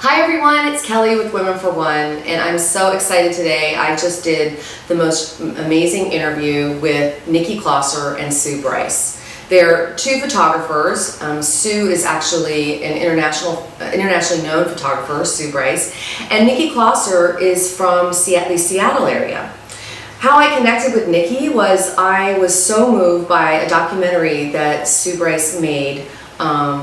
Hi everyone, it's Kelly with Women for One, and I'm so excited today. I just did the most amazing interview with Nikki Closser and Sue Bryce. They're two photographers. Sue is actually an internationally known photographer, Sue Bryce, and Nikki Closser is from the Seattle area. How I connected with Nikki was I was so moved by a documentary that Sue Bryce made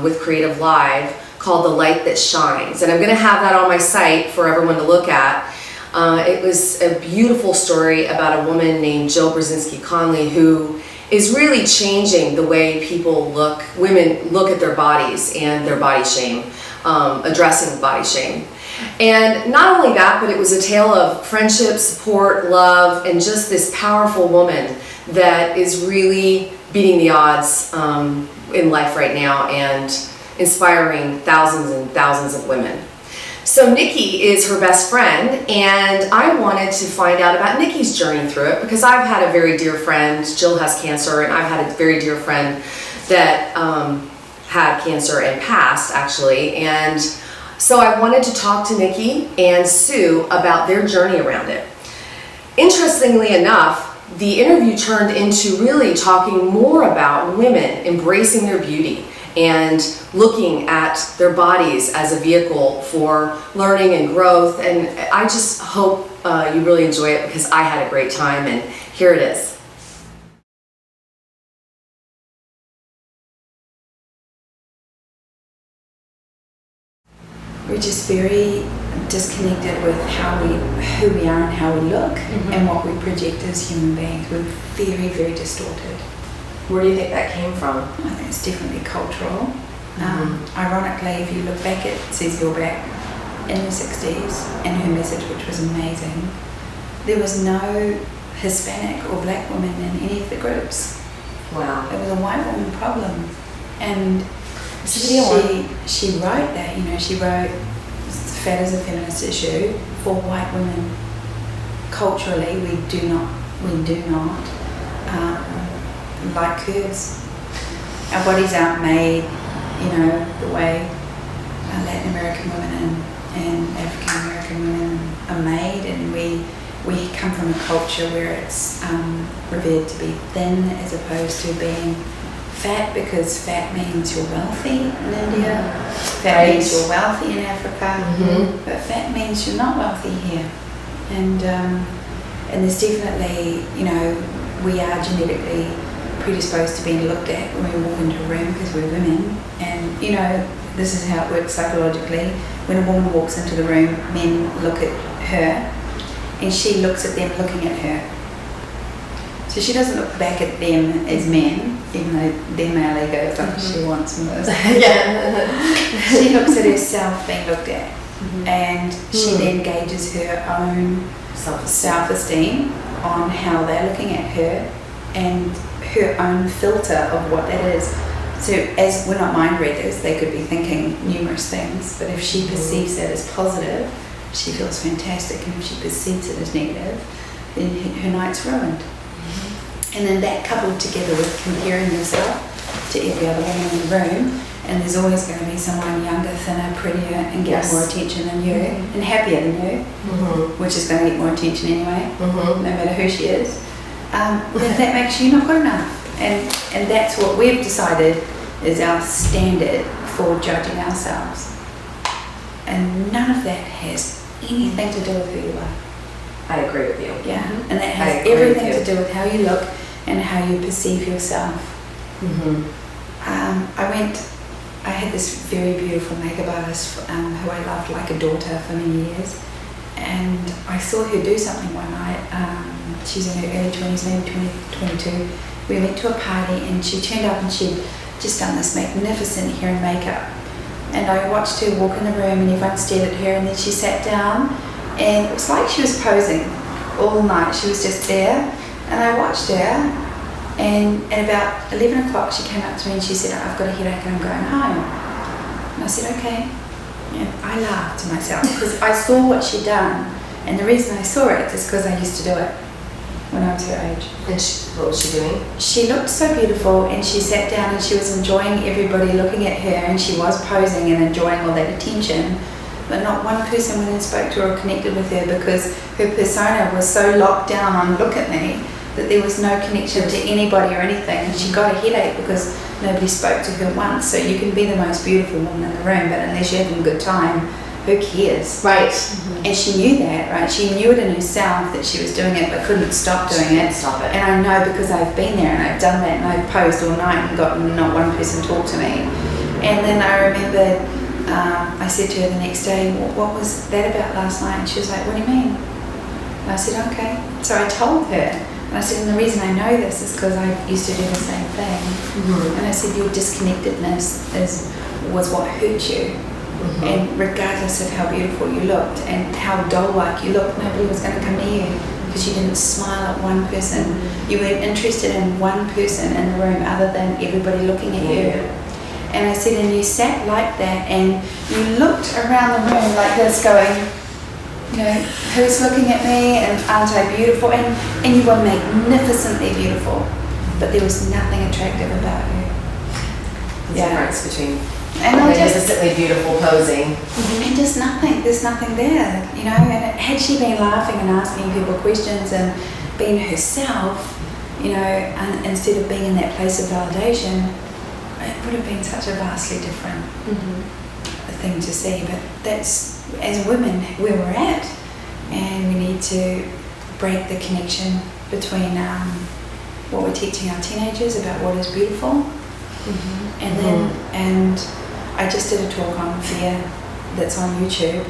with Creative Live called The Light That Shines, and I'm going to have that on my site for everyone to look at. It was a beautiful story about a woman named Brzezinski-Conley who is really changing the way women look at their bodies and their body shame, addressing body shame. And not only that, but it was a tale of friendship, support, love, and just this powerful woman that is really beating the odds in life right now and inspiring thousands and thousands of women. So Nikki is her best friend, and I wanted to find out about Nikki's journey through it because I've had a very dear friend, Jill has cancer, and I've had a very dear friend that had cancer and passed actually, and so I wanted to talk to Nikki and Sue about their journey around it. Interestingly enough, the interview turned into really talking more about women embracing their beauty and looking at their bodies as a vehicle for learning and growth, and I just hope you really enjoy it because I had a great time, and here it is. We're just very disconnected with who we are and how we look and what we project as human beings. We're very, very distorted. Where do you think that came from? I think it's definitely cultural. Ironically, if you look back at Cecile back in the 60s and her message, which was amazing, there was no Hispanic or black women in any of the groups. Wow. It was a white woman problem. And she wrote that, she wrote fat as a feminist issue for white women. Culturally, we do not like curves. Our bodies aren't made, the way Latin American women and African American women are made, and we come from a culture where it's revered to be thin as opposed to being fat, because fat means you're wealthy in India, fat means you're wealthy in Africa, but fat means you're not wealthy here. And there's definitely, we are genetically predisposed to being looked at when we walk into a room because we're women, and this is how it works psychologically. When a woman walks into the room, men look at her and she looks at them looking at her. So she doesn't look back at them as men, even though their male ego is like she wants most. She looks at herself being looked at, and she then gauges her own self-esteem on how they're looking at her and her own filter of what that is. So as we're not mind readers, they could be thinking numerous things, but if she perceives that as positive, she feels fantastic, and if she perceives it as negative, then her night's ruined. And then that coupled together with comparing yourself to every other woman in the room, and there's always going to be someone younger, thinner, prettier, and get more attention than you, and happier than you, which is going to get more attention anyway, no matter who she is. Then that makes you not good enough. And that's what we've decided is our standard for judging ourselves. And none of that has anything to do with who you are. I agree with you. Yeah, and that has everything to do with how you look and how you perceive yourself. I had this very beautiful makeup artist who I loved like a daughter for many years, and I saw her do something one night. She's in her early 20s, maybe 22. We went to a party and she turned up and she'd just done this magnificent hair and makeup. And I watched her walk in the room and everyone stared at her, and then she sat down and it was like she was posing all night. She was just there, and I watched her, and at about 11 o'clock she came up to me and she said, "I've got a headache and I'm going home." And I said, "Okay." And I laughed to myself because I saw what she'd done, and the reason I saw it is because I used to do it when I was her age. And what was she doing? She looked so beautiful, and she sat down and she was enjoying everybody looking at her, and she was posing and enjoying all that attention. but not one person went and spoke to her or connected with her, because her persona was so locked down on look at me that there was no connection to anybody or anything. And she got a headache because nobody spoke to her once. So you can be the most beautiful woman in the room, but unless you're having a good time, who cares? Right. And she knew that, right? She knew it in herself that she was doing it, but couldn't stop doing it. Stop it. And I know because I've been there and I've done that, and I've posed all night and gotten not one person talk to me. And then I remember I said to her the next day, what was that about last night? And she was like, what do you mean? And I said, okay. So I told her. And I said, and the reason I know this is because I used to do the same thing. Mm-hmm. And I said, your disconnectedness was what hurt you. Mm-hmm. And regardless of how beautiful you looked and how doll-like you looked, nobody was going to come near you because you didn't smile at one person. Mm-hmm. You weren't interested in one person in the room other than everybody looking at you. And I said, and you sat like that and you looked around the room like this going, you know, who's looking at me and aren't I beautiful? And you were magnificently beautiful, but there was nothing attractive about you. The difference between and magnificently beautiful posing. And just nothing, there's nothing there, you know. And had she been laughing and asking people questions and being herself, you know, and instead of being in that place of validation, it would have been such a vastly different thing to see. But that's, as women, where we're at, and we need to break the connection between what we're teaching our teenagers about what is beautiful, and then I just did a talk on fear that's on YouTube,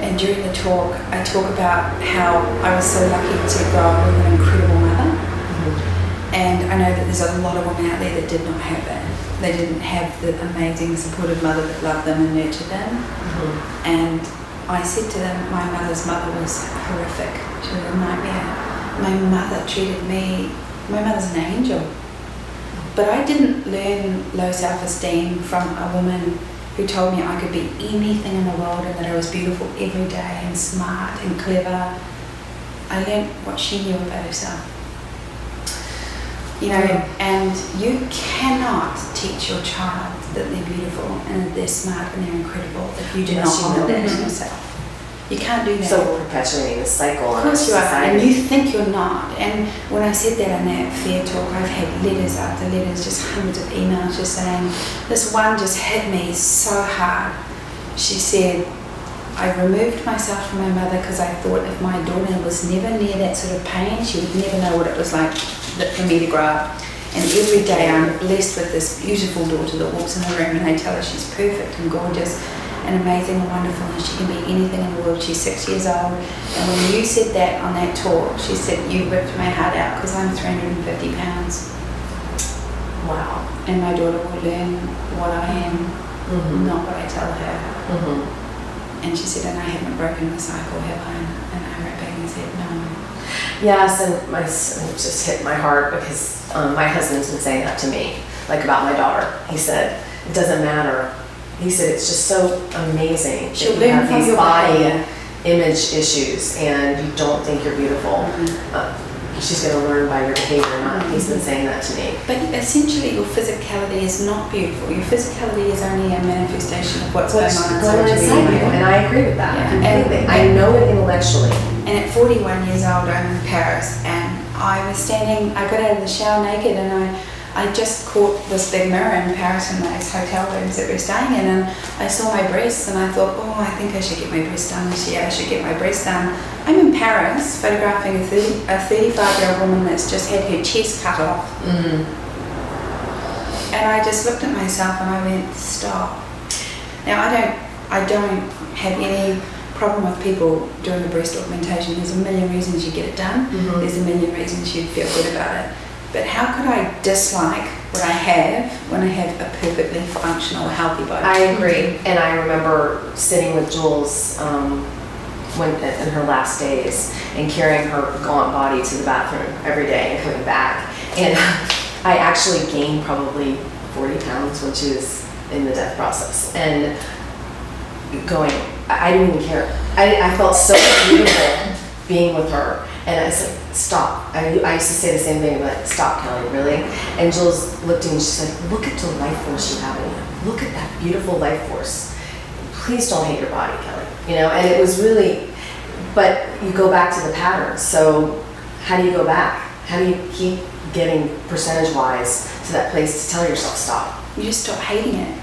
and during the talk I talk about how I was so lucky to grow up with an incredible mother, and I know that there's a lot of women out there that did not have that. They didn't have the amazing supportive mother that loved them and nurtured them, and I said to them, my mother's mother was horrific. She was a nightmare. My mother treated me, my mother's an angel. But I didn't learn low self-esteem from a woman who told me I could be anything in the world and that I was beautiful every day and smart and clever. I learned what she knew about herself. You know, and you cannot teach your child that they're beautiful and that they're smart and they're incredible if you do not model that in yourself. You can't do that. So we're perpetuating the cycle. Of course you are, and you think you're not. And when I said that in that fair talk, I've had letters after letters, just hundreds of emails just saying, this one just hit me so hard. She said, I removed myself from my mother because I thought if my daughter was never near that sort of pain, she would never know what it was like for me to grow up. And every day I'm blessed with this beautiful daughter that walks in the room and I tell her she's perfect and gorgeous and amazing and wonderful and she can be anything in the world. She's 6 years old. And when you said that on that talk, she said, you ripped my heart out because I'm 350 pounds. Wow. And my daughter will learn what I am, not what I tell her. And she said, and I haven't broken the cycle, have I? And I wrote back and said, no. Yes, and my son just hit my heart because my husband's been saying that to me, like about my daughter. He said, it doesn't matter. He said, it's just so amazing She'll that you have learn from these your body behavior. image issues and you don't think you're beautiful. She's going to learn by your behavior, not. He's been saying that to me. But essentially your physicality is not beautiful. Your physicality is only a manifestation of what's going on inside you. And I agree with that completely. I know it intellectually. And at 41 years old, I'm in Paris, and I was standing, I got out of the shower naked, and I just caught this big mirror in Paris in those hotel rooms that we're staying in, and I saw my breasts, and I thought, oh, I think I should get my breasts done this year, I should get my breasts done. I'm in Paris, photographing a 35-year-old woman that's just had her chest cut off. And I just looked at myself and I went, stop. Now, I don't have any problem with people doing a breast augmentation. There's a million reasons you get it done. There's a million reasons you'd feel good about it. But how could I dislike what I have when I have a perfectly functional, healthy body? I agree. And I remember sitting with Jules when in her last days and carrying her gaunt body to the bathroom every day and coming back. And I actually gained probably 40 pounds when she was in the death process. And going, I didn't even care. I felt so beautiful being with her. And I was like, stop. I used to say the same thing, but stop, Kelly, really? And Jules looked at me and she said, look at the life force you have in you. Look at that beautiful life force. please don't hate your body, Kelly. You know, and it was really, but you go back to the pattern. So how do you go back? How do you keep getting percentage-wise to that place to tell yourself stop? You just stop hating it.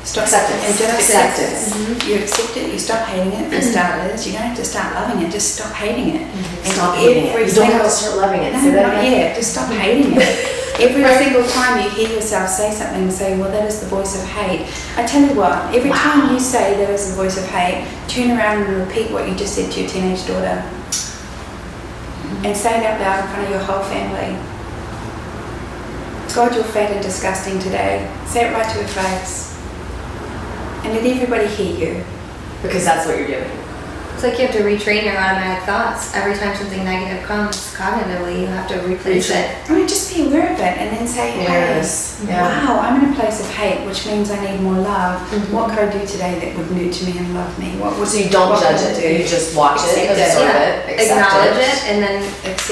Stop Acceptance. and just Acceptance. You accept it, you stop hating it for starters. You don't have to start loving it, just stop hating it. And Stop hating it. You don't have to start loving it. No, Say that not again. yet. Just stop hating it. Every single time you hear yourself say something, say, well, that is the voice of hate. I tell you what, every time you say that is the voice of hate, turn around and repeat what you just said to your teenage daughter. And say it out loud in front of your whole family. God, you're fat and disgusting today. Say it right to her face. And let everybody hear you. Because that's what you're doing. It's like you have to retrain your automatic thoughts. Every time something negative comes cognitively, you have to replace it. I mean, just be aware of it and then say, hey, wow, I'm in a place of hate, which means I need more love. What could I do today that would nurture me and love me? So you don't judge it, you just watch it, observe it, accept acknowledge it, and then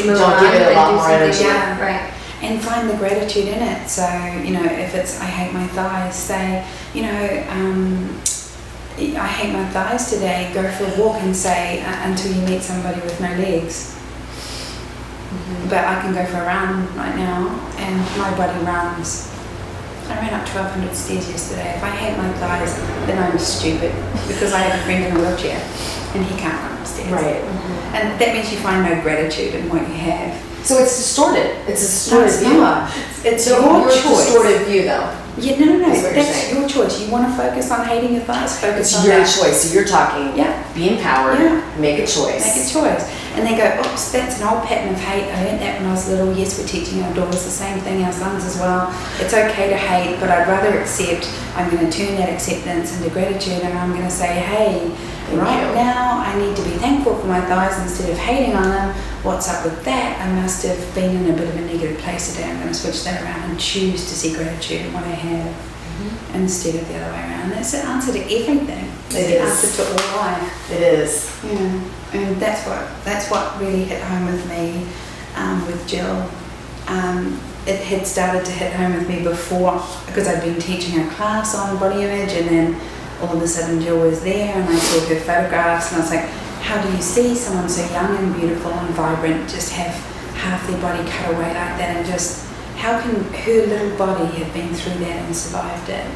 move don't on give it a lot and do more something. energy. Yeah, right. And find the gratitude in it. So, you know, if it's I hate my thighs, say, you know, I hate my thighs today, go for a walk and say, until you meet somebody with no legs. But I can go for a run right now, and my body runs. I ran up 1,200 stairs yesterday. If I hate my thighs, then I'm stupid, because I have a friend in a wheelchair, and he can't run upstairs. Right. And that means you find no gratitude in what you have. So it's distorted. It's a distorted view. It's So your choice. distorted view, though. Yeah, no. That's what you're That's saying. your choice. You want to focus on hating your thighs, focus It's on your that. choice. So you're talking. Yeah. Be empowered. Yeah. Make a choice. Make a choice. And they go, oops, that's an old pattern of hate. I learned that when I was little. Yes, we're teaching our daughters the same thing, our sons as well. It's okay to hate, but I'd rather accept. I'm going to turn that acceptance into gratitude, and I'm going to say, hey, right now I need to be thankful for my thighs instead of hating on them. What's up with that? I must have been in a bit of a negative place today. I'm going to switch that around and choose to see gratitude in what I have instead of the other way around. That's the answer to everything. It's the answer to all life. It is. Yeah, and that's what really hit home with me with Jill. It had started to hit home with me before, because I'd been teaching a class on body image, and then all of a sudden Jill was there and I saw her photographs, and I was like, how do you see someone so young and beautiful and vibrant just have half their body cut away like that, and just how can her little body have been through that and survived it?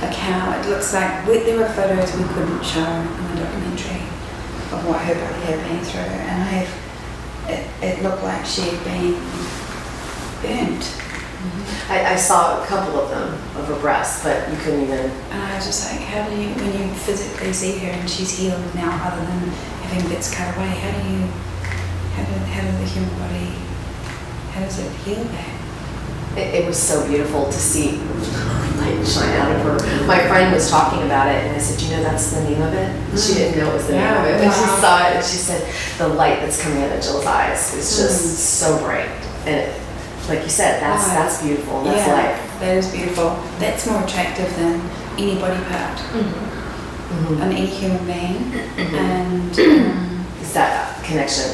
Like how it looks like, there were photos we couldn't show in the documentary of what her body had been through, and it looked like she had been burnt. I saw a couple of them of her breasts, but you couldn't even. And I was just like, how do you, when you physically see her and she's healed now, other than having bits cut away, how does the human body, how does it heal that? It was so beautiful to see light shine out of her. My friend was talking about it, and I said, you know, that's the name of it? She didn't know it was the name of it. And she saw it, and she said, the light that's coming out of Jill's eyes is just so bright. And like you said, that's beautiful. That's life. That is beautiful. That's more attractive than any body part on any human being. And It's that connection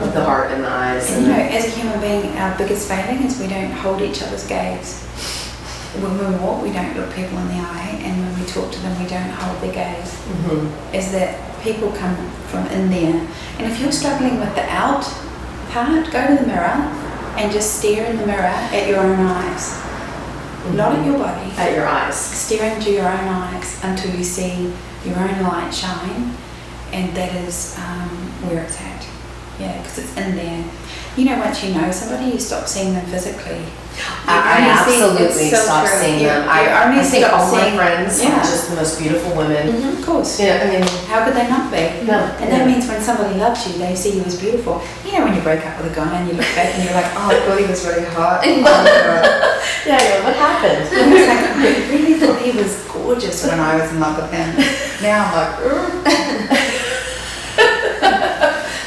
of the heart and the eyes. And you know, as a human being, our biggest failing is we don't hold each other's gaze. When we walk, we don't look people in the eye, and when we talk to them, we don't hold their gaze. Is that people come from in there. And if you're struggling with the out part, go to the mirror and just stare in the mirror at your own eyes. Not at your body. At your eyes. Stare into your own eyes until you see your own light shine, and that is where it's at. Yeah, because it's in there. You know, once you know somebody, you stop seeing them physically. I absolutely stopped seeing them. I think all my friends are just the most beautiful women. Of course. Yeah, I mean, how could they not be? No. And that means when somebody loves you, they see you as beautiful. You know, when you break up with a guy and you look back and you're like, oh, I thought he was really hot. yeah, what happened? I was like, I really thought he was gorgeous when I was in love with him. Now I'm like,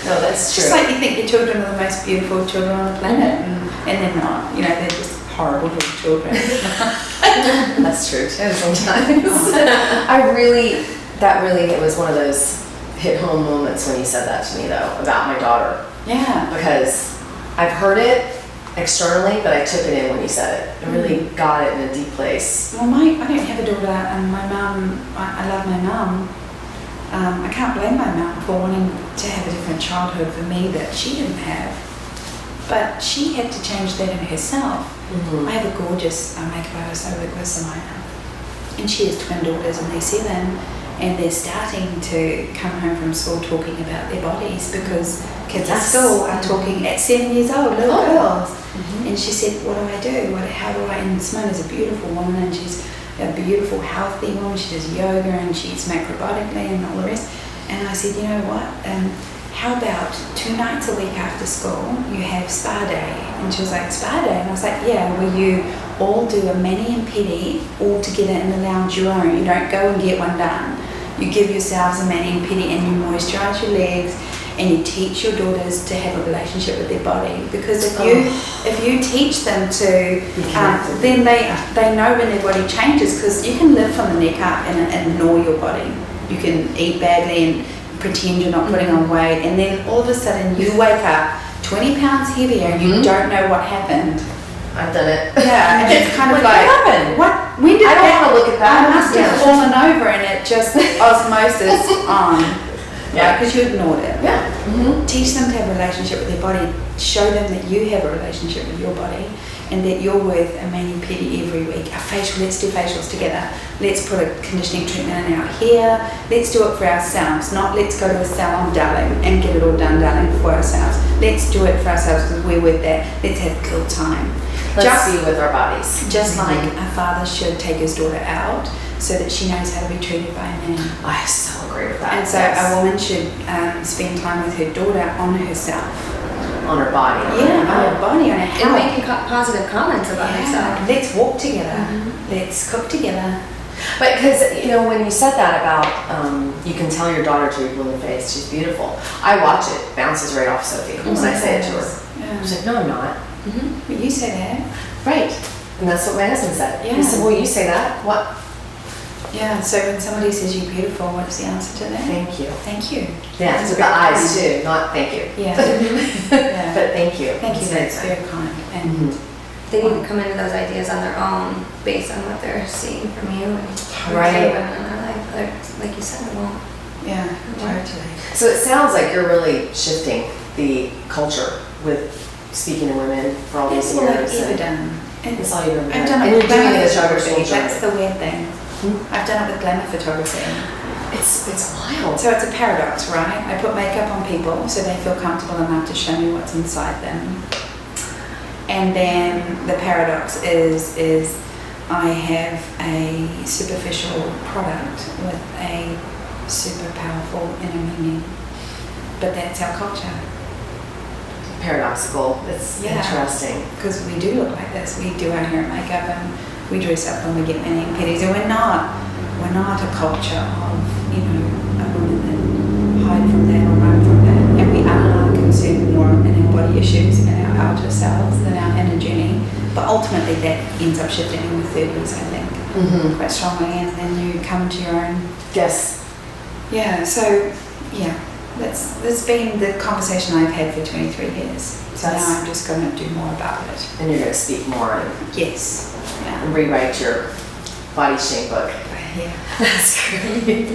No, that's true. Just like you think your children are the most beautiful children on the planet, and they're not. You know, they're just horrible little children. That's true too sometimes. It was one of those hit home moments when you said that to me though, about my daughter. Yeah. Because I've heard it externally, but I took it in when you said it. I really got it in a deep place. Well, I don't have a daughter, and my mum, I love my mum. I can't blame my mum for wanting to have a different childhood for me that she didn't have. But she had to change that in herself. I have a gorgeous makeup artist I work with, Samina, and she has twin daughters, and they're 7, and they're starting to come home from school talking about their bodies because kids at school are talking at 7 years old, little girls. And she said, what do I do? How do I? And Simona's a beautiful woman, and she's a beautiful, healthy woman. She does yoga and she eats macrobiotically and all the rest. And I said, you know what? How about 2 nights a week after school you have spa day? And she was like, spa day? And I was like, yeah, where you all do a mani and pedi all together in the lounge your own. You don't go and get one done. You give yourselves a mani and pedi and you moisturize your legs and you teach your daughters to have a relationship with their body. Because if you teach them to, then they know when their body changes, because you can live from the neck up and ignore your body. You can eat badly and pretend you're not putting on weight, and then all of a sudden you wake up 20 pounds heavier and you don't know what happened. I've done it. Yeah, and it's kind of what like, happened? When did I don't want to look at that. I must have fallen over and it just osmosis on. Yeah, because you ignored it. Yeah. Teach them to have a relationship with their body. Show them that you have a relationship with your body and that you're worth a mani pedi every week. A facial, let's do facials together. Let's put a conditioning treatment in our hair. Let's do it for ourselves, not let's go to a salon, darling, and get it all done, darling, for ourselves. Let's do it for ourselves because we're worth that. Let's have good time. Let's be with our bodies. Just like a father should take his daughter out so that she knows how to be treated by a man. I so agree with that. And so a woman should spend time with her daughter on herself. On her body. Yeah, on her body, on her And health. making positive comments about herself. Let's walk together. Let's cook together. But because, when you said that about, you can tell your daughter to your blooming face, she's beautiful. I watch it, bounces right off Sophie when I say it to her. Yeah. She's like, no, I'm not. But you say that. Right. And that's what my husband said. Yeah. He said, well, you say that. What? Yeah, so when somebody says you're beautiful, what's the answer to that? Thank you. Thank you. Yeah, That's with very the eyes kind. too, not thank you. Yeah. Yeah. But thank you. Thank you, that's very kind. And They need to come into those ideas on their own based on what they're seeing from you and Right. other women in their life. Like you said, it won't. yeah, totally. So it sounds like you're really shifting the culture with speaking to women for all these That's all I've years. ever and done. It's all you've ever I've done. done And it you're with doing glamour it as younger photography. than That's the weird thing. I've done it with glamour photography. It's wild. So it's a paradox, right? I put makeup on people so they feel comfortable enough to show me what's inside them. And then the paradox is I have a superficial product with a super powerful inner meaning. But that's our culture. Paradoxical. It's interesting. Because we do look like this. We do our hair and makeup and we dress up when we get mani and pedis. And we're not a culture of, a woman that hide from that or run from that. And we are concerned more in our body issues and our outer selves than our inner journey. But ultimately that ends up shifting in the 30s, I think, quite strongly. And then you come to your own. Yes. Yeah, so, yeah. That's been the conversation I've had for 23 years. So now I'm just going to do more about it. And you're going to speak more and Yes. Yeah. and rewrite your body shape book. Yeah. That's great.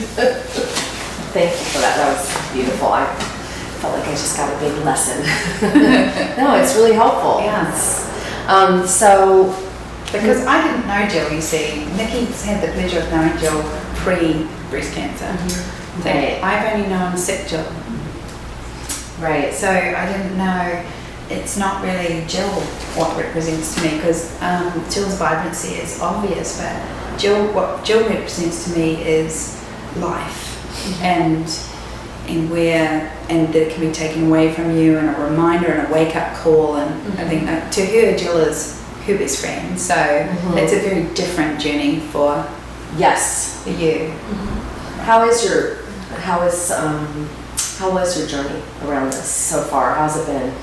Thank you for that. That was beautiful. I felt like I just got a big lesson. No, it's really helpful. Yeah. So, Because I didn't know Jill, you see. Nikki's had the pleasure of knowing Jill pre-breast cancer. Right. I've only known sick Jill. right. So I didn't know, it's not really Jill what represents to me, because Jill's vibrancy is obvious, but what Jill represents to me is life and that it can be taken away from you, and a reminder and a wake-up call. And I think that to her, Jill is her best friend. So it's a very different journey for Yes. you. How was your journey around this so far? How's it been?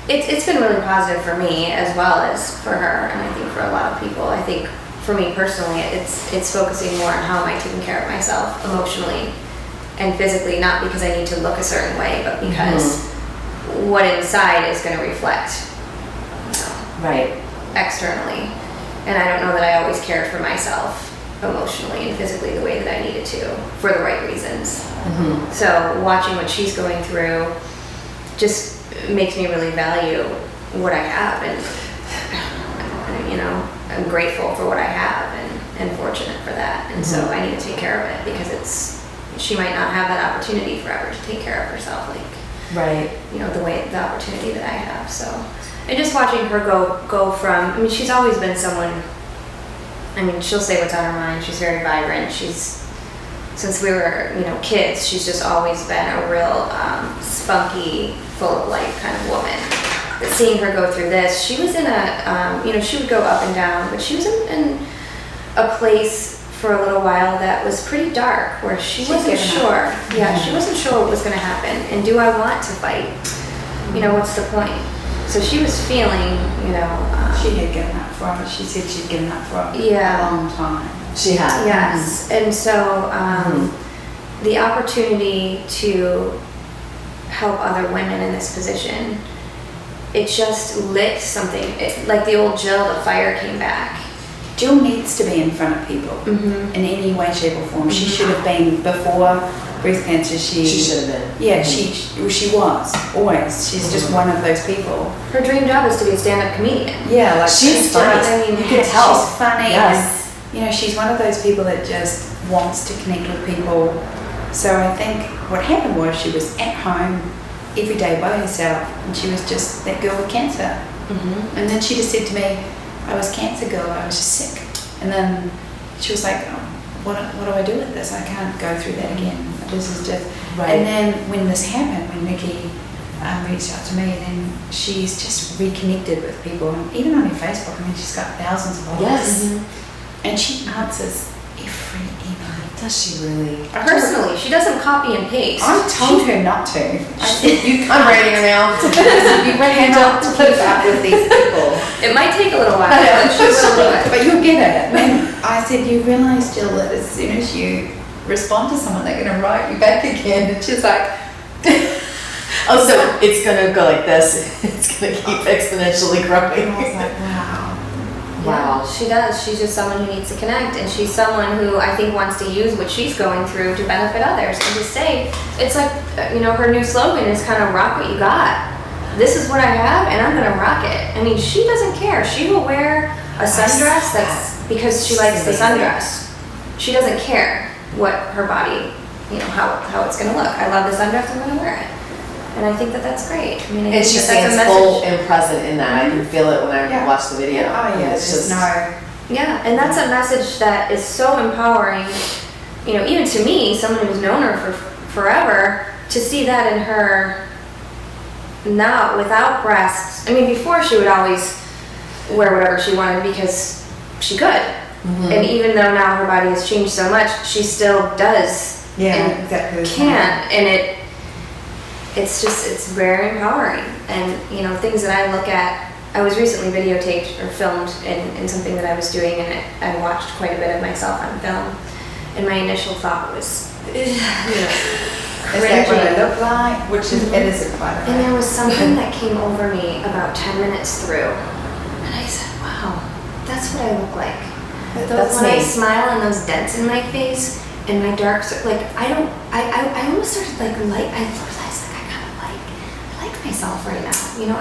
It's been really positive for me as well as for her, and I think for a lot of people. I think for me personally, it's focusing more on how am I taking care of myself emotionally and physically, not because I need to look a certain way, but because what inside is going to reflect Right. externally. And I don't know that I always cared for myself emotionally and physically the way that I needed to for the right reasons. Mm-hmm. So watching what she's going through just makes me really value what I have, and I'm grateful for what I have and fortunate for that. And so I need to take care of it, because she might not have that opportunity forever to take care of herself, Right. the opportunity that I have. So, and just watching her go from, she's always been someone, she'll say what's on her mind. She's very vibrant. Since we were, kids, she's just always been a real spunky, full of life kind of woman. But seeing her go through this, she was in she would go up and down, but she was in a place for a little while that was pretty dark, where she wasn't sure. Yeah, she wasn't sure what was going to happen, and do I want to fight? What's the point? So she was feeling, She had given up from it. She said she'd given up from it Yeah. a long time. She had. Yes, and so the opportunity to help other women in this position, it just lit something. Like the old Jill, the fire came back. Jill needs to be in front of people in any way, shape or form. She should have been before breast cancer. She should have been. Yeah, she was always. She's just one of those people. Her dream job is to be a stand-up comedian. Yeah, like she's funny. You can tell. She's funny. Yes. And, she's one of those people that just wants to connect with people. So I think what happened was she was at home every day by herself, and she was just that girl with cancer. And then she just said to me, I was cancer girl, I was just sick. And then she was like, what do I do with this? I can't go through that again. This is just... Right. And then when this happened, when Nikki reached out to me, then she's just reconnected with people. And even on her Facebook, she's got thousands of followers. Yes. And she answers every email. Does she really? Personally, she doesn't copy and paste. I told her not to. I said, you can't. I'm writing her now. You cannot keep up with these people. It might take a little while, but she will do it. But you'll get it. And I said, you realise, Jill, that as soon as you respond to someone, they're going to write you back again. And she's like... Oh, so it's going to go like this. It's going to keep exponentially growing. And I was like, wow. Wow. She does. She's just someone who needs to connect, and she's someone who I think wants to use what she's going through to benefit others and to say, it's like, her new slogan is kind of rock what you got. This is what I have, and I'm going to rock it. She doesn't care. She will wear a sundress that's because she likes the sundress. She doesn't care what her body, how it's going to look. I love the sundress, I'm going to wear it. And I think that that's great. I think And she that's stands full and present in that. I can feel it when I watch the video. Oh, yeah. It's just Yeah, and that's a message that is so empowering, even to me, someone who's known her for forever, to see that in her now without breasts. Before she would always wear whatever she wanted because she could. And even though now her body has changed so much, she still does. Yeah, exactly. Can, and it's very empowering. And things that I look at, I was recently videotaped or filmed in something that I was doing, and I watched quite a bit of myself on film, and my initial thought was is that what I look like? Which is it isn't quite right. And there was something that came over me about 10 minutes through, and I said, wow, that's what I look like. When I smile and those dents in my face and my dark, I almost started I realized I like myself right now.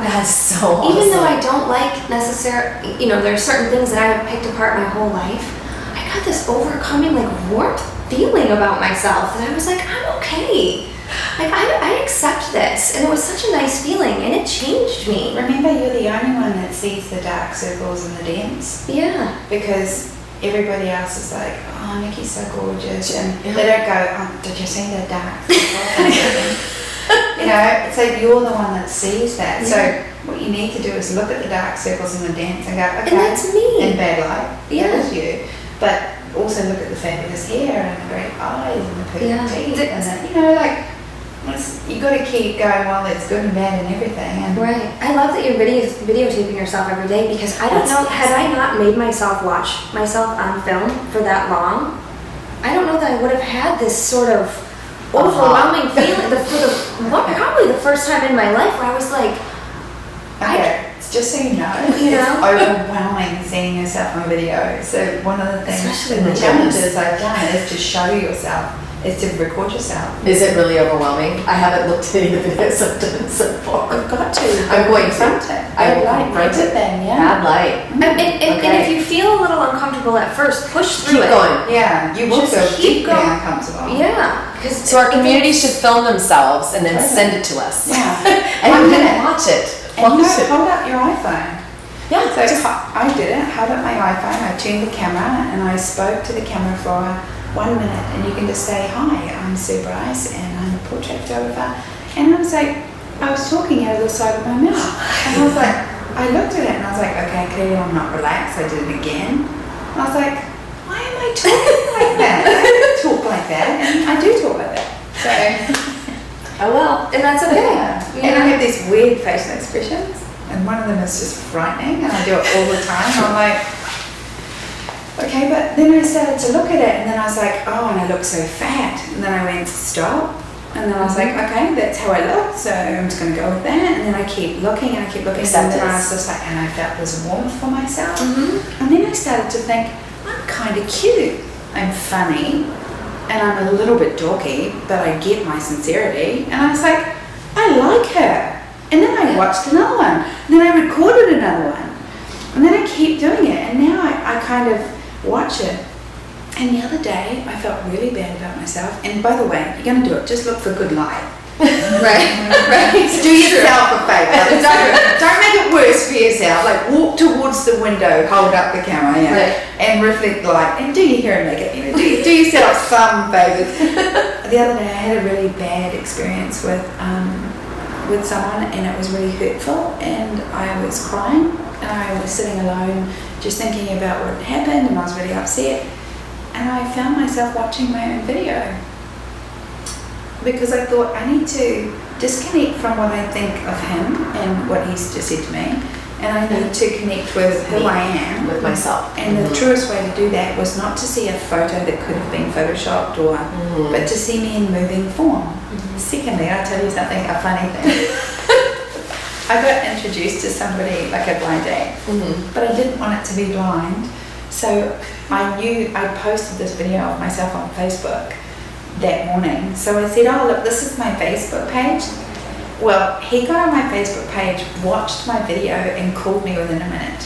That's so awesome. Even though I don't like necessarily, there are certain things that I have picked apart my whole life, I got this overcoming warmth feeling about myself that I was like, I'm okay. I accept this, and it was such a nice feeling, and it changed me. Remember, you're the only one that sees the dark circles and the dents. Yeah. Because everybody else is like, oh, Nikki's so gorgeous, and they don't go, did you see the dark circles? It's like you're the one that sees that. So what you need to do is look at the dark circles and the dents and go, okay, and that's me. In bad light, Yeah. that is you. But also look at the fabulous hair and the great eyes and the perfect teeth, and then, you got to keep going. Well, it's good and bad and everything. And Right. I love that you're videotaping yourself every day, because I don't know, had I not made myself watch myself on film for that long, I don't know that I would have had this sort of overwhelming feeling. Probably the first time in my life where I was like, okay, Just so you know, You know? it's overwhelming seeing yourself on video. So one of the things, Especially and the with challenges I've done is to show yourself, is to record yourself. Is it really overwhelming? I haven't looked at any of the videos I've done so far. I've got to. I'm going to. confront it. I will Like, confront it. then, yeah. Bad light. And Okay. if you feel a little uncomfortable at first, push through Keep it. going. Yeah, you will Just feel keep deeply going. uncomfortable. Yeah. So our community should film themselves and then Totally. send it to us. Yeah. And I we did can it. watch it. And you Watch know, it. hold up your iPhone. Yeah, So just I did it, held up my iPhone, I tuned the camera, and I spoke to the camera for 1 minute. And you can just say, "Hi, I'm Sue Bryce, and I'm a portrait photographer." And I was like, I was talking out of the side of my mouth. And I was like, I looked at it and I was like, okay, clearly I'm not relaxed. I did it again. And I was like, why am I talking like that? I don't talk like that. And I do talk like that. So, Oh well, and that's okay. yeah. And I have these weird facial expressions. And one of them is just frightening, and I do it all the time. I'm like, okay, but then I started to look at it, and then I was like, oh, and I look so fat. And then I went, stop. And then I was like, okay, that's how I look, so I'm just going to go with that. And then I keep looking, and I keep looking, and then I was just like, and I felt this warmth for myself. Mm-hmm. And then I started to think, I'm kind of cute. I'm funny, and I'm a little bit dorky, but I get my sincerity. And I was like, I like her. And then I watched another one. And then I recorded another one. And then I keep doing it. And now I kind of watch it. And the other day, I felt really bad about myself. And by the way, you're going to do it. Just look for good light. Right. Do yourself a favour. Don't make it worse for yourself. Like, walk towards the window, hold up the camera, yeah, Right. and reflect light. And do your hair and makeup. You know, do yourself some favours. The other day, I had a really bad experience with someone, and it was really hurtful, and I was crying, and I was sitting alone just thinking about what had happened, and I was really upset, and I found myself watching my own video because I thought I need to disconnect from what I think of him and what he's just said to me, and I need to connect with who I am, with myself. and the truest way to do that was not to see a photo that could have been photoshopped or but to see me in moving form. Secondly, I'll tell you something, a funny thing. I got introduced to somebody like a blind date, but I didn't want it to be blind. So I knew I posted this video of myself on Facebook that morning. So I said, oh look, this is my Facebook page. Well, he got on my Facebook page, watched my video and called me within a minute.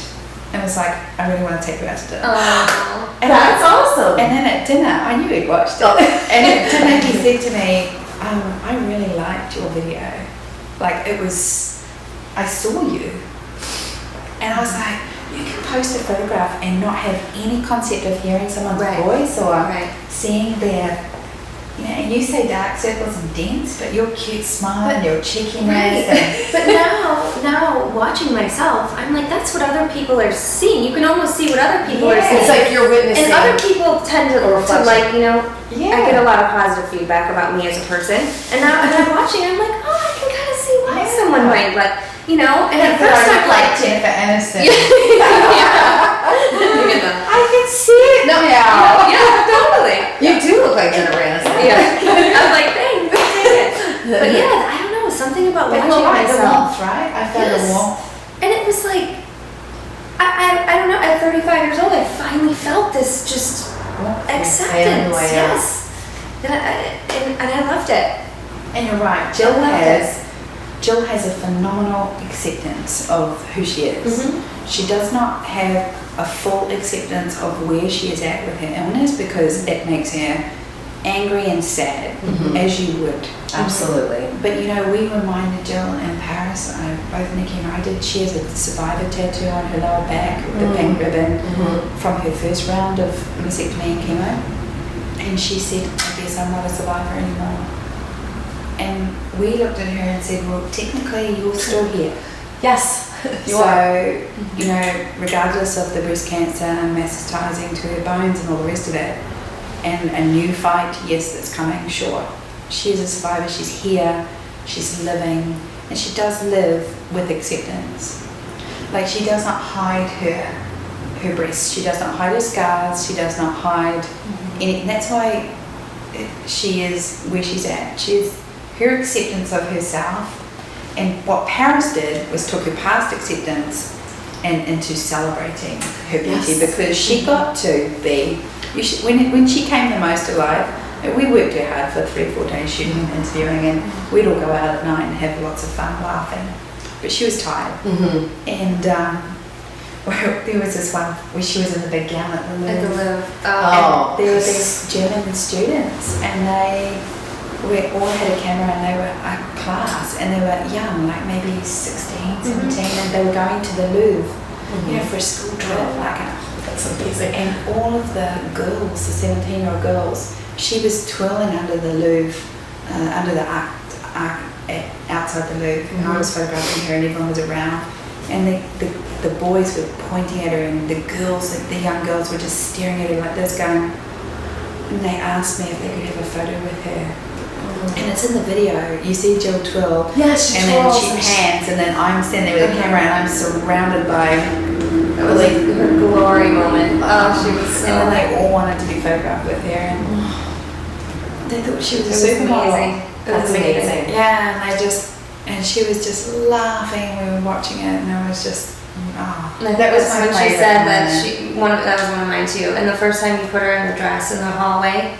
And was like, I really want to take you out to dinner. Oh, And That's awesome. And then at dinner, I knew he'd watched it. And at dinner he said to me, I really liked your video. Like it was, I saw you. And I was like, you can post a photograph and not have any concept of hearing someone's Right. voice or Right. seeing their, you know, and you say dark circles and dents, but your cute smile and your cheekiness. And, But now watching myself, I'm like, that's what other people are seeing. You can almost see what other people are Yeah. seeing. It's like you're witnessing. And other people tend to reflection. like, you know, yeah. I get a lot of positive feedback about me as a person. And now when I'm watching, I'm like, oh, I can kind of see why Yeah. someone might like, you know. And at But first I I'm like, Jennifer Aniston. yeah, I can see it No. now. totally. You do look like Jennifer Aniston. Yeah, I'm like, thanks. But yeah, I don't know, something about But watching you're right, the myself. warmth, right? I felt Yes. the warmth. And it was like, I don't know, at 35 years old, I finally felt this just acceptance. who I am. Yes. And I loved it. And you're right, Jill has a phenomenal acceptance of who she is. She does not have a full acceptance of where she is at with her illness because it makes her angry and sad, as you would. Absolutely. But you know, we reminded Jill in Paris, both Nikki and I did, she has a survivor tattoo on her lower back with the pink ribbon from her first round of mastectomy and chemo. And she said, I guess I'm not a survivor anymore. And we looked at her and said, well, technically you're still here. Yes. You So, are. you know, regardless of the breast cancer and metastasizing to her bones and all the rest of it, and a new fight, yes, that's coming, sure. She is a survivor, she's here, she's living, and she does live with acceptance. Like, she does not hide her breasts, she does not hide her scars, she does not hide any, and that's why she is where she's at. She is, her acceptance of herself And what Paris did was took her past acceptance and into celebrating her beauty, because she got to be, when she came the most alive, we worked her hard for 3 or 4 days shooting and interviewing, and we'd all go out at night and have lots of fun laughing. But she was tired. And there was this one where she was in the big gown at the Louvre. At the Louvre. And there were these German students, and we all had a camera, and they were a class, and they were young, like maybe 16, 17, and they were going to the Louvre, you know, for a school trip. That's amazing. And all of the girls, the 17-year-old girls, she was twirling under the Louvre, under the arc outside the Louvre, and I was photographing her, and everyone was around, and the boys were pointing at her, and the girls, the young girls, were just staring at her like this, going, and they asked me if they could have a photo with her. And it's in the video. You see Jill twirl, she and then twirls she pans, and then I'm standing there with a camera, and I'm surrounded by. It was like her glory moment. Oh, she was so. And then they all wanted to be photographed with her, and they thought she was a supermodel. Amazing. That's amazing. Yeah, and she was just laughing. We were watching it, and I was just. Oh, that was my when she favorite said moment. that was one of mine too. And the first time you put her in the dress in the hallway,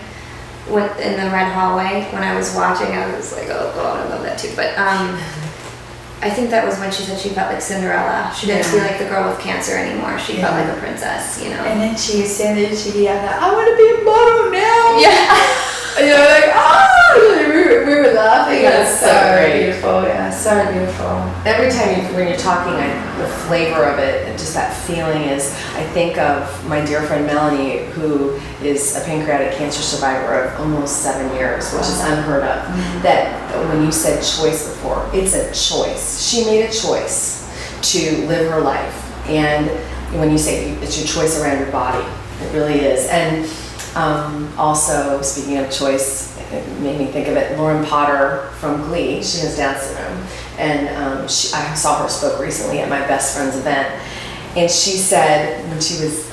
in the red hallway, when I was watching, I was like, oh God, I love that too. But I think that was when she said she felt like Cinderella. She didn't feel like the girl with cancer anymore. She felt like a princess, you know. And then she said that she yelled out, I want to be a model now. Yeah. And you're like, oh, we were laughing. That's so great. Beautiful. Yeah, so beautiful. Every time when you're talking, the flavor of it, and just that feeling is, I think of my dear friend Melanie, who is a pancreatic cancer survivor of almost 7 years, which is unheard of. That when you said choice before, it's a choice. She made a choice to live her life. And when you say it's your choice around your body, it really is. And also, speaking of choice, it made me think of it. Lauren Potter from Glee, she has Down syndrome, and I saw her spoke recently at my best friend's event, and she said when she was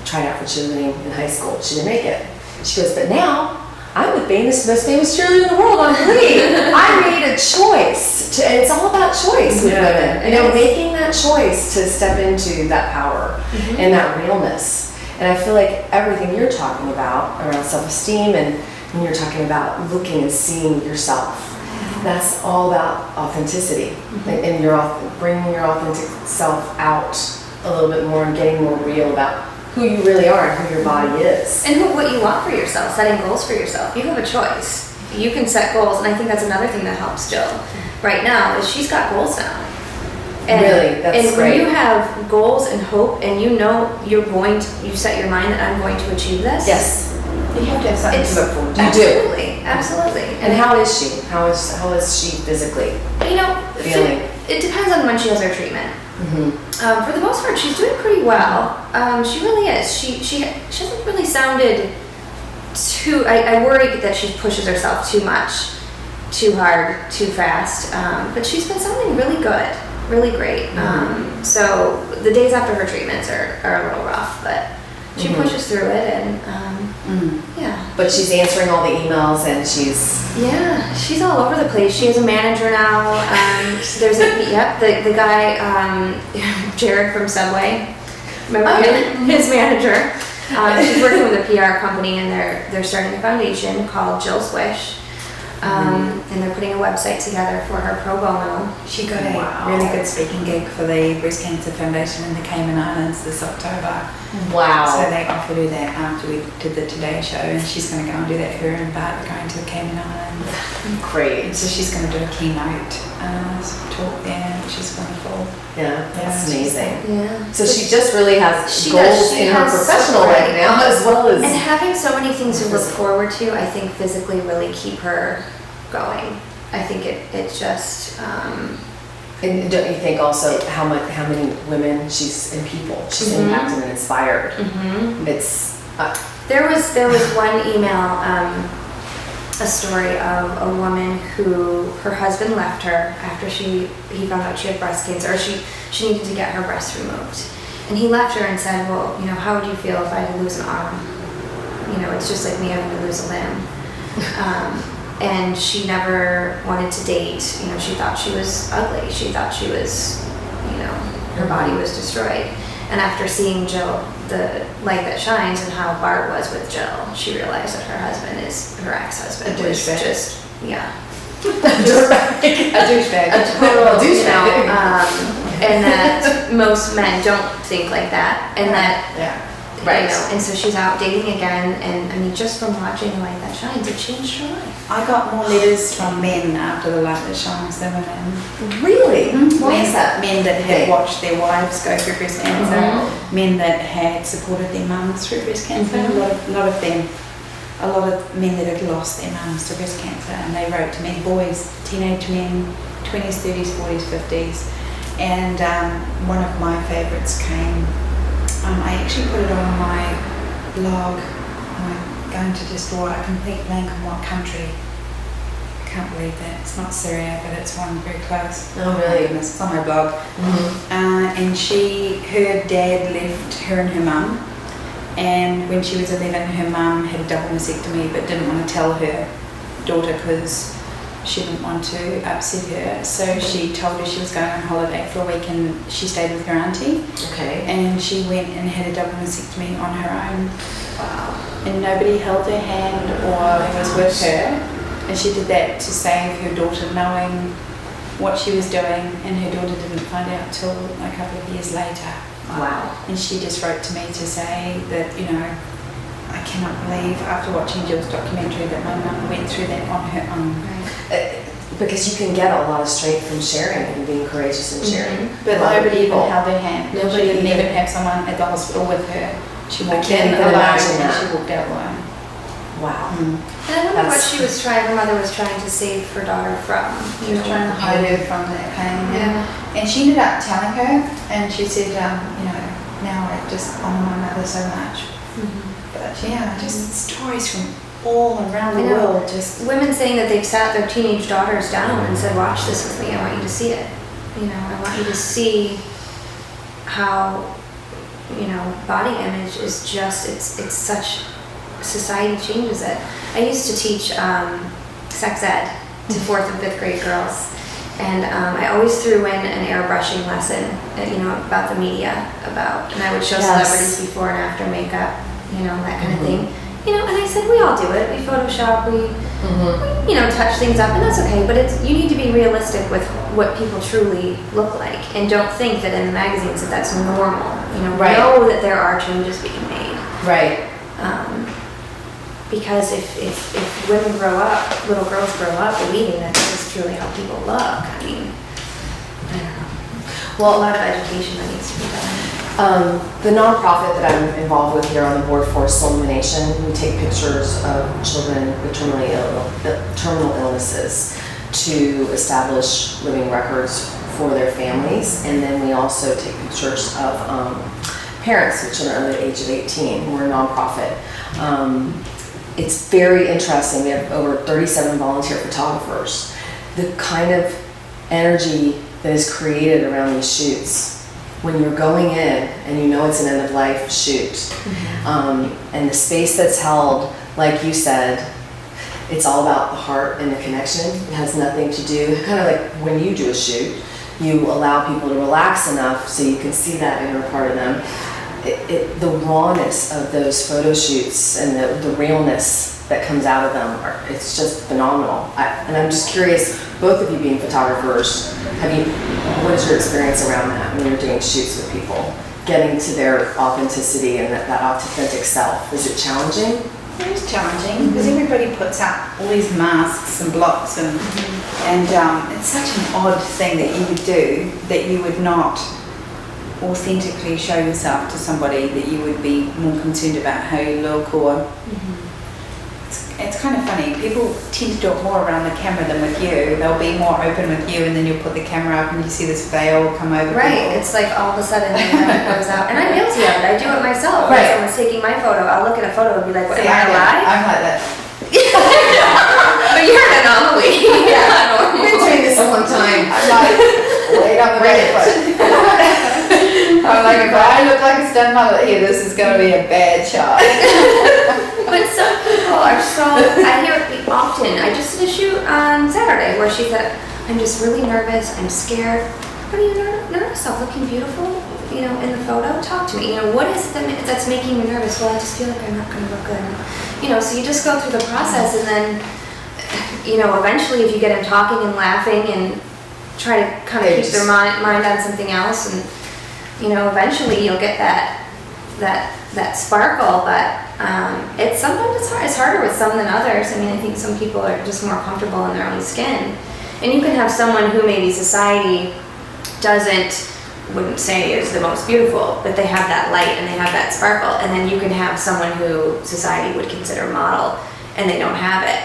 trying out for cheerleading in high school, she didn't make it. She goes, but now I'm the most famous cheerleader in the world on Glee. I made a choice, and it's all about choice with women. You know, making that choice to step into that power and that realness. And I feel like everything you're talking about around self-esteem, and when you're talking about looking and seeing yourself, that's all about authenticity and bringing your authentic self out a little bit more and getting more real about who you really are and who your body is. And what you want for yourself, setting goals for yourself. You have a choice. You can set goals, and I think that's another thing that helps Jill right now is she's got goals now. And, really, that's and great. when you have goals and hope, and you know you set your mind that I'm going to achieve this. Yes. You have to have something to look forward to. You Absolutely, absolutely. And how is she? How is she physically? You know, feeling? It depends on when she has her treatment. For the most part, she's doing pretty well. She really is. She hasn't really sounded too. I worry that she pushes herself too much, too hard, too fast. But she's been sounding really good, really great. So the days after her treatments are a little rough, but she pushes through it, and yeah. But she's answering all the emails, and she's all over the place. She has a manager now. There's the guy Jared from Subway. Remember him? His manager. She's working with a PR company, and they're starting a foundation called Jill's Wish. And they're putting a website together for her pro bono. She got a really good speaking gig for the Breast Cancer Foundation in the Cayman Islands this October. Wow. So they offered her that after we did the Today Show, and she's going to go and do that. Her and Bart are going to the Cayman Islands. Great. And so she's going to do a keynote talk there, which is wonderful. Yeah, that's amazing. Yeah. So she just really has She goals does. She in her has professional so life many- now, as well as. And having so many things to look forward to, I think physically really keep her going. I think it just. And don't you think also how many women she's impacted and inspired? It's. There was one email, a story of a woman who her husband left her after he found out she had breast cancer, or she needed to get her breast removed, and he left her and said, well, you know, how would you feel if I had to lose an arm? You know, it's just like me having to lose a limb. and she never wanted to date. You know, she thought she was ugly. She thought she was, you know, her body was destroyed. And after seeing Jill, the light that shines, and how Bart was with Jill, she realized that her husband is her ex-husband. A Was douchebag. just, yeah. A douchebag. A total douchebag. and that most men don't think like that, and that Yeah. Right. you know, and so she's out dating again, and I mean, just from watching The Light That Shines, it changed her life. I got more letters from men after The Light That Shines than women. Really? Why Men, is that? men that had Okay. watched their wives go through breast cancer, men that had supported their mums through breast cancer, a lot of them, a lot of men that had lost their mums to breast cancer, and they wrote to me, boys, teenage men, 20s, 30s, 40s, 50s, and one of my favourites came, I actually put it on my blog. I'm going to just draw a complete blank on what country. I can't believe that. It's not Syria, but it's one very close. Oh, really? My goodness, it's on my blog. And her dad left her and her mum. And when she was 11, her mum had a double mastectomy but didn't want to tell her daughter because she didn't want to upset her. So she told her she was going on holiday for a week, and she stayed with her auntie. Okay. And she went and had a double mastectomy on her own. Wow. And nobody held her hand or was with her. And she did that to save her daughter, knowing what she was doing, and her daughter didn't find out till a couple of years later. Wow. And she just wrote to me to say that, you know, I cannot believe after watching Jill's documentary that my mum went through that on her own. Because you can get a lot of strength from sharing and being courageous and sharing. But A lot of nobody even people. held her hand. Nobody She didn't even- even have someone at the hospital with her. She I walked can't in even alone imagine and that. she walked out alone. Wow. And I wonder what That's- she was trying, her mother was trying to save her daughter from. She was trying to hide her from that pain. Yeah. And she ended up telling her, and she said, you know, now I just honor my mother so much. But yeah, just stories from all around the I know. world. Just Women saying that they've sat their teenage daughters down and said, watch this with me, I want you to see it. You know, I want you to see how, you know, body image is just, it's such, society changes it. I used to teach sex ed to 4th and 5th grade girls. And I always threw in an airbrushing lesson, you know, about the media, and I would show Yes. celebrities before and after makeup, you know, that kind of thing. You know, and I said, we all do it. We Photoshop, we you know, touch things up, and that's okay. But you need to be realistic with what people truly look like, and don't think that in the magazines that's normal. You know, Right. know that there are changes being made. Right. Because if women grow up, little girls grow up believing that this is truly how people look, I mean, I don't know. Well, a lot of education that needs to be done. The nonprofit that I'm involved with here on the board for Soul Illumination, we take pictures of children with terminal illnesses to establish living records for their families, and then we also take pictures of parents with children under the age of 18. We're a nonprofit. It's very interesting. We have over 37 volunteer photographers. The kind of energy that is created around these shoots when you're going in and you know it's an end-of-life shoot, and the space that's held, like you said, it's all about the heart and the connection. It has nothing to do, kind of like when you do a shoot, you allow people to relax enough so you can see that inner part of them. The rawness of those photo shoots and the realness that comes out of them, it's just phenomenal. And I'm just curious, both of you being photographers, what is your experience around that when you're doing shoots with people? Getting to their authenticity and that authentic self. Is it challenging? it is challenging because everybody puts out all these masks and blocks and it's such an odd thing that you would do that you would not authentically show yourself to somebody, that you would be more concerned about how you look or it's kind of funny. People tend to do it more around the camera than with you. They'll be more open with you, and then you'll put the camera up and you see this veil come over Right, people. it's like all of a sudden the camera comes out, and I'm guilty of it. I do it myself. When Right. someone's taking my photo, I'll look at a photo and be like, "What, See, am I alive?" I'm like that. But you're an anomaly. Yeah, I've been doing this a long time. I'm like, wait on the right foot. I'm like, if I look like a stunt model here, this is going to be a bad shot. But some people are so, I hear it often often. I just did a shoot on Saturday where she said, I'm just really nervous, I'm scared. What are you nervous of? Looking beautiful, you know, in the photo? Talk to me. You know, what is it that's making me nervous? Well, I just feel like I'm not going to look good. You know, so you just go through the process, and then, you know, eventually if you get them talking and laughing and try to kind of keep their mind on something else, and, you know, eventually you'll get that sparkle. But it's sometimes it's hard. It's harder with some than others. I mean, I think some people are just more comfortable in their own skin. And you can have someone who maybe society wouldn't say is the most beautiful, but they have that light and they have that sparkle. And then you can have someone who society would consider model and they don't have it.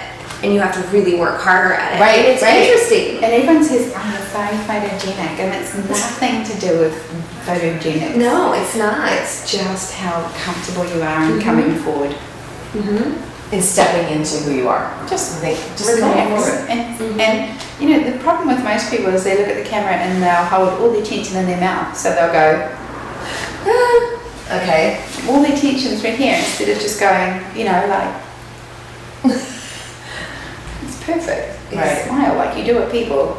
And you have to really work harder at it. Right, It's interesting. And everyone says, oh, you're very photogenic, and it's nothing to do with photogenic. No, it's not. It's just how comfortable you are in coming forward. In stepping into who you are. Just relax. And you know, the problem with most people is they look at the camera and they'll hold all their tension in their mouth. So they'll go, Okay. all their tension's right here, instead of just going, you know, like, it's perfect. Right. Smile like you do at people.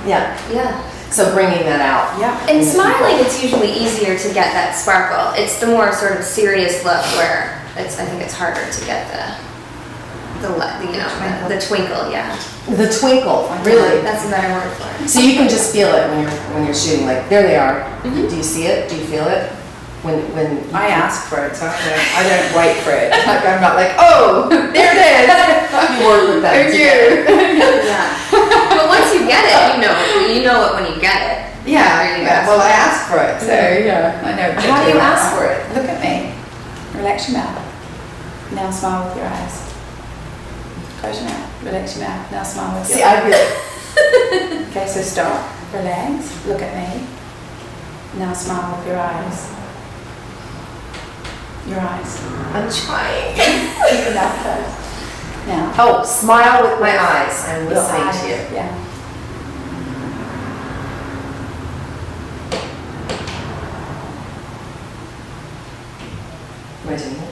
Yeah. Yeah. So bringing that out. Yeah. And smiling, it's usually easier to get that sparkle. It's the more sort of serious look where I think it's harder to get the twinkle, yeah. The twinkle, really. That's a better word for it. So you can just feel it when you're shooting. Like, there they are. Do you see it? Do you feel it? When I ask for it, so I don't wait for it. Like, I'm not like, oh, there it is. you work with them. Yeah. But once you get it, you know it when you get it. Yeah. Well, I ask for it, so yeah, I know. How do you ask for it? Look at me. Relax your mouth. Now smile with your eyes. Close your mouth. Relax your mouth. Now smile with your eyes. See, I feel Okay, so stop. Relax. Look at me. Now smile with your eyes. Your eyes. I'm trying. Keep your mouth closed. Now. Oh, smile with my eyes. I'm Your listening eyes. to you. Yeah. Am I doing it?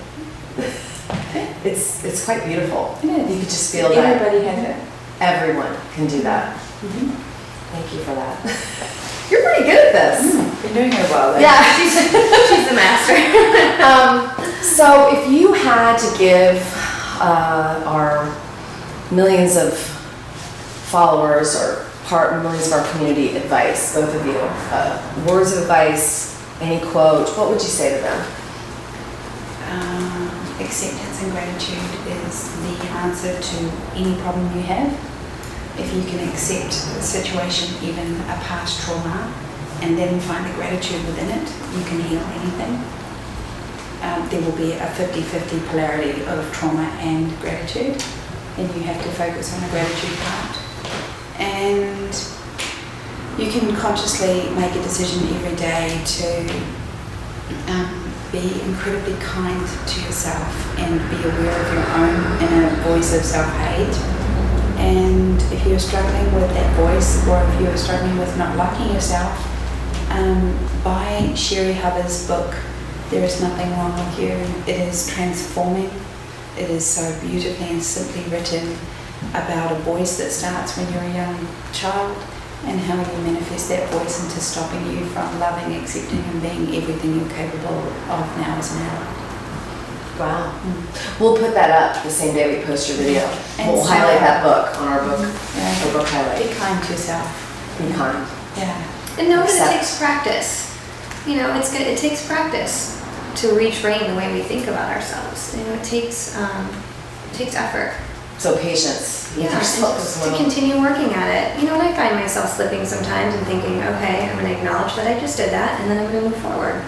It's quite beautiful. It is. You could just feel that. Everybody has it. Everyone can do that. Mm-hmm. Thank you for that. You're pretty good at this. Been doing it well then. Yeah. She's the master. So if you had to give our millions of followers or millions of our community advice, both of you, words of advice, any quote, what would you say to them? Acceptance and gratitude is the answer to any problem you have. If you can accept the situation, even a past trauma, and then find the gratitude within it, you can heal anything. There will be a 50-50 polarity of trauma and gratitude, and you have to focus on the gratitude part. And you can consciously make a decision every day to be incredibly kind to yourself and be aware of your own inner voice of self-hate. And if you're struggling with that voice, or if you're struggling with not liking yourself, buy Sherry Hubbard's book, There Is Nothing Wrong With You. It is transforming. It is so beautifully and simply written about a voice that starts when you're a young child, and how you manifest that voice into stopping you from loving, accepting and being everything you're capable of now as an adult. Wow. We'll put that up the same day we post your video. And We'll so- highlight that book on our book, Yeah. our book highlight. Be kind to yourself. Be kind. Yeah. And know that Accept. it takes practice. You know, it takes practice to retrain the way we think about ourselves. You know, it takes effort. So patience with Yeah, yourself and as to well. continue working at it. You know, and I find myself slipping sometimes and thinking, okay, I'm going to acknowledge that I just did that, and then I'm going to move forward.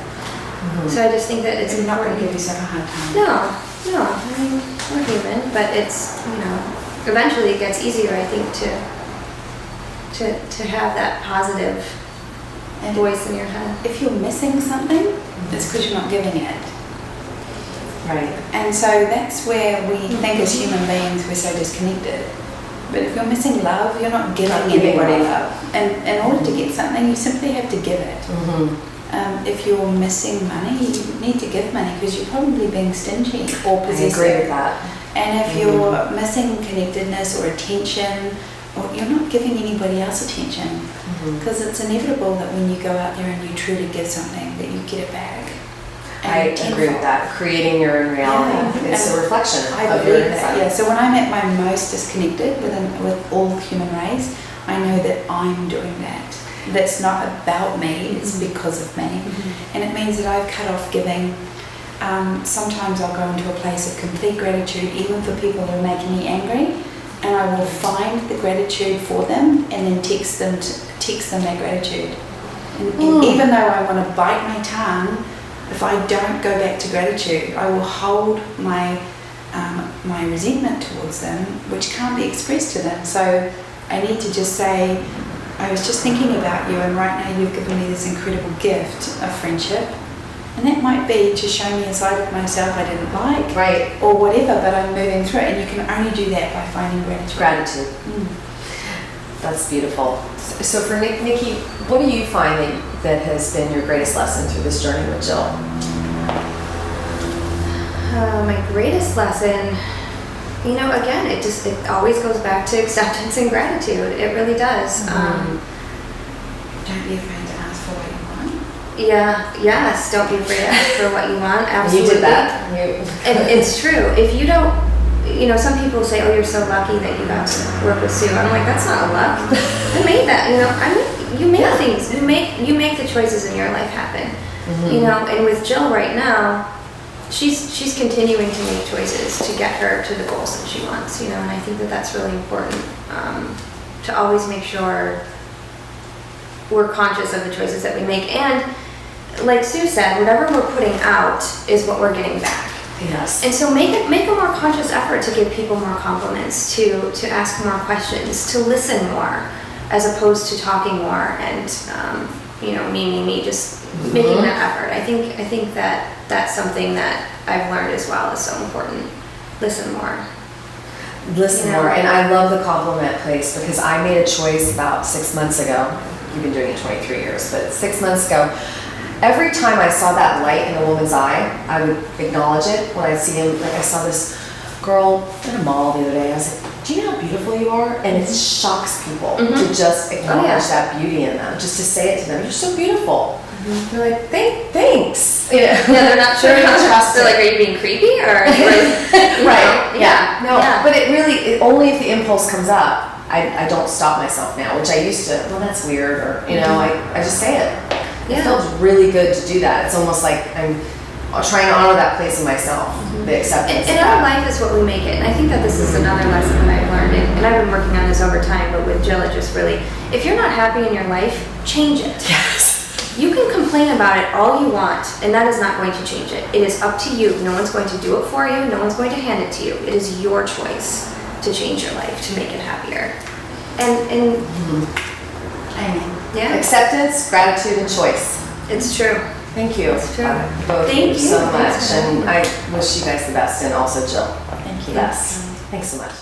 So I just think that it's You're not going important. to give yourself a hard time. No. I mean, we're human, but it's, you know, eventually it gets easier, I think, to have that positive And voice in your head. if you're missing something, it's because you're not giving it. Right. And so that's where we think as human beings we're so disconnected. But if you're missing love, you're not giving anybody love. And in order to get something, you simply have to give it. If you're missing money, you need to give money because you're probably being stingy or I possessive. agree with that. And if you're missing connectedness or attention, or you're not giving anybody else attention, because it's inevitable that when you go out there and you truly give something, that you get it back. I agree with that. Creating your own reality. Yeah. It's a reflection I of your believe that, inside. yeah. So when I'm at my most disconnected with all the human race, I know that I'm doing that. That's not about me, it's because of me. And it means that I've cut off giving. Sometimes I'll go into a place of complete gratitude, even for people who are making me angry, and I will find the gratitude for them and then text them that gratitude. And even though I want to bite my tongue, if I don't go back to gratitude, I will hold my resentment towards them, which can't be expressed to them. So I need to just say, I was just thinking about you, and right now you've given me this incredible gift of friendship. And that might be to show me a side of myself I didn't like, Right. or whatever, but I'm moving through it. And you can only do that by finding gratitude. Gratitude. That's beautiful. So for Nikki, what do you find that has been your greatest lesson through this journey with Jill? My greatest lesson, you know, again, it always goes back to acceptance and gratitude. It really does. Don't be afraid to ask for what you want. Yes, don't be afraid to ask for what you want. Absolutely. You did that. And it's true. If you don't, you know, some people say, oh, you're so lucky that you got to work with Sue. I'm like, that's not luck. I made that, you know, you make things, you make the choices in your life happen, you know, and with Jill right now, she's continuing to make choices to get her to the goals that she wants, you know, and I think that that's really important, to always make sure we're conscious of the choices that we make. And like Sue said, whatever we're putting out is what we're getting back. Yes. And so make a more conscious effort to give people more compliments, to ask more questions, to listen more, as opposed to talking more and you know, me, just making that effort. I think that that's something that I've learned as well is so important. Listen more. Listen more. And I love the compliment place, because I made a choice about 6 months ago. You've been doing it 23 years, but 6 months ago, every time I saw that light in a woman's eye, I would acknowledge it. When I see him, like I saw this girl at a mall the other day, I was like, do you know how beautiful you are? And it shocks people to just acknowledge that beauty in them, just to say it to them. You're so beautiful. They're like, thanks. Yeah, they're not sure how to trust. They're like, are you being creepy or? Right. Yeah. No. Yeah. But only if the impulse comes up. I don't stop myself now, which I used to. Well, that's weird, or you know, I just say it. It feels really good to do that. It's almost like I'm trying to honor that place in myself, the acceptance. And our life is what we make it. And I think that this is another lesson that I've learned, and I've been working on this over time, but with Jill, it just really, if you're not happy in your life, change it. Yes. You can complain about it all you want, and that is not going to change it. It is up to you. No one's going to do it for you. No one's going to hand it to you. It is your choice to change your life, to make it happier. And Amen. Yeah. Acceptance, gratitude, and choice. It's true. Thank you. It's true. Both Thank you so much. Thanks for having And me. I wish you guys the best, and also Jill. Thank you. Yes. Thanks so much.